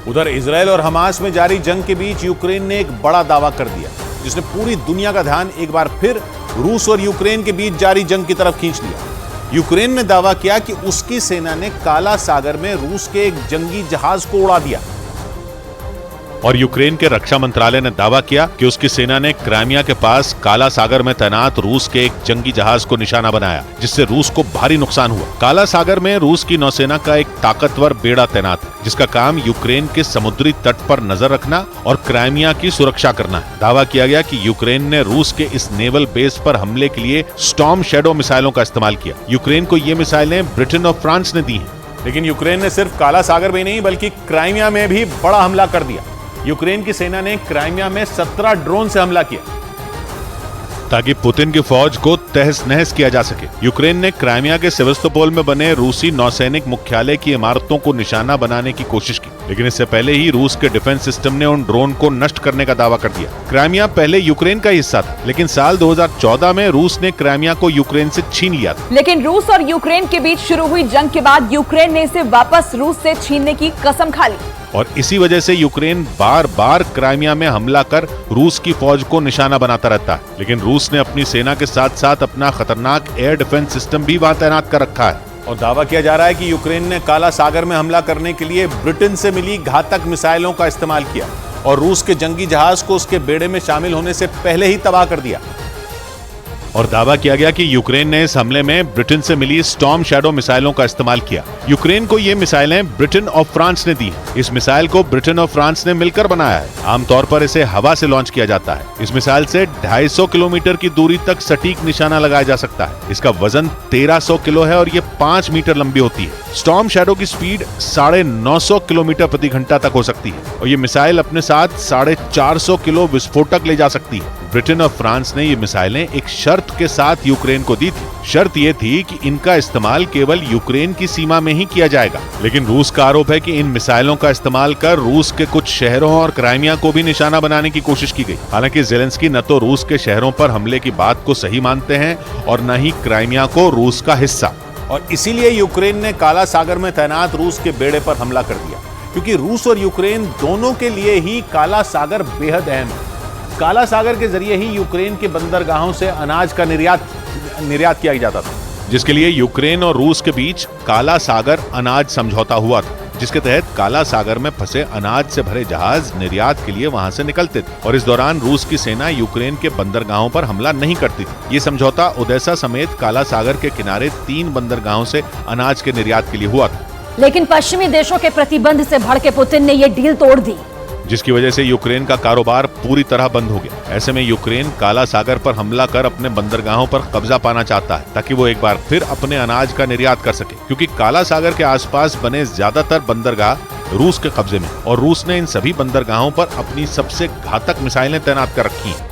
उधर इजरायल और हमास में जारी जंग के बीच यूक्रेन ने एक बड़ा दावा कर दिया, जिसने पूरी दुनिया का ध्यान एक बार फिर रूस और यूक्रेन के बीच जारी जंग की तरफ खींच लिया। यूक्रेन ने दावा किया कि उसकी सेना ने काला सागर में रूस के एक जंगी जहाज को उड़ा दिया। और यूक्रेन के रक्षा मंत्रालय ने दावा किया कि उसकी सेना ने क्राइमिया के पास काला सागर में तैनात रूस के एक जंगी जहाज को निशाना बनाया, जिससे रूस को भारी नुकसान हुआ। काला सागर में रूस की नौसेना का एक ताकतवर बेड़ा तैनात है, जिसका काम यूक्रेन के समुद्री तट पर नजर रखना और क्राइमिया की सुरक्षा करना है। दावा किया गया कि यूक्रेन ने रूस के इस नेवल बेस पर हमले के लिए स्टॉर्म शैडो मिसाइलों का इस्तेमाल किया। यूक्रेन को ये मिसाइलें ब्रिटेन और फ्रांस ने दी हैं। लेकिन यूक्रेन ने सिर्फ काला सागर में नहीं बल्कि क्राइमिया में भी बड़ा हमला कर दिया। यूक्रेन की सेना ने क्राइमिया में 17 ड्रोन से हमला किया, ताकि पुतिन की फौज को तहस नहस किया जा सके। यूक्रेन ने क्राइमिया के सेवस्तोपोल में बने रूसी नौसैनिक मुख्यालय की इमारतों को निशाना बनाने की कोशिश की, लेकिन इससे पहले ही रूस के डिफेंस सिस्टम ने उन ड्रोन को नष्ट करने का दावा कर दिया। क्राइमिया पहले यूक्रेन का हिस्सा था, लेकिन साल 2014 में रूस ने क्राइमिया को यूक्रेन से छीन लिया था। लेकिन रूस और यूक्रेन के बीच शुरू हुई जंग के बाद यूक्रेन ने इसे वापस रूस से छीनने की कसम खा ली, और इसी वजह से यूक्रेन बार बार क्राइमिया में हमला कर रूस की फौज को निशाना बनाता रहता है। लेकिन रूस ने अपनी सेना के साथ साथ अपना खतरनाक एयर डिफेंस सिस्टम भी वहां तैनात कर रखा है। और दावा किया जा रहा है कि यूक्रेन ने काला सागर में हमला करने के लिए ब्रिटेन से मिली घातक मिसाइलों का इस्तेमाल किया और रूस के जंगी जहाज को उसके बेड़े में शामिल होने से पहले ही तबाह कर दिया। और दावा किया गया कि यूक्रेन ने इस हमले में ब्रिटेन से मिली स्टॉर्म शैडो मिसाइलों का इस्तेमाल किया। यूक्रेन को ये मिसाइलें ब्रिटेन और फ्रांस ने दी। इस मिसाइल को ब्रिटेन और फ्रांस ने मिलकर बनाया है। आमतौर पर इसे हवा से लॉन्च किया जाता है। इस मिसाइल से 250 किलोमीटर की दूरी तक सटीक निशाना लगाया जा सकता है। इसका वजन 1300 किलो है और ये 5 मीटर लंबी होती है। स्टॉर्म शैडो की स्पीड 950 किलोमीटर प्रति घंटा तक हो सकती है और ये मिसाइल अपने साथ 450 किलो विस्फोटक ले जा सकती है। ब्रिटेन और फ्रांस ने ये मिसाइलें एक शर्त के साथ यूक्रेन को दी थी। शर्त ये थी कि इनका इस्तेमाल केवल यूक्रेन की सीमा में ही किया जाएगा। लेकिन रूस का आरोप है कि इन मिसाइलों का इस्तेमाल कर रूस के कुछ शहरों और क्राइमिया को भी निशाना बनाने की कोशिश की गई। हालांकि ज़ेलेंस्की न तो रूस के शहरों पर हमले की बात को सही मानते हैं और न ही क्राइमिया को रूस का हिस्सा। और इसीलिए यूक्रेन ने काला सागर में तैनात रूस के बेड़े पर हमला कर दिया, क्योंकि रूस और यूक्रेन दोनों के लिए ही काला सागर बेहद अहम है। काला सागर के जरिए ही यूक्रेन के बंदरगाहों से अनाज का निर्यात किया जाता था, जिसके लिए यूक्रेन और रूस के बीच काला सागर अनाज समझौता हुआ था, जिसके तहत काला सागर में फंसे अनाज से भरे जहाज निर्यात के लिए वहां से निकलते थे और इस दौरान रूस की सेना यूक्रेन के बंदरगाहों पर हमला नहीं करती थी। ये समझौता ओडेसा समेत काला सागर के किनारे 3 बंदरगाहों से अनाज के निर्यात के लिए हुआ था। लेकिन पश्चिमी देशों के प्रतिबंध से भड़के पुतिन ने ये डील तोड़ दी, जिसकी वजह से यूक्रेन का कारोबार पूरी तरह बंद हो गया। ऐसे में यूक्रेन काला सागर पर हमला कर अपने बंदरगाहों पर कब्जा पाना चाहता है, ताकि वो एक बार फिर अपने अनाज का निर्यात कर सके, क्योंकि काला सागर के आसपास बने ज्यादातर बंदरगाह रूस के कब्जे में और रूस ने इन सभी बंदरगाहों पर अपनी सबसे घातक मिसाइलें तैनात कर रखी हैं।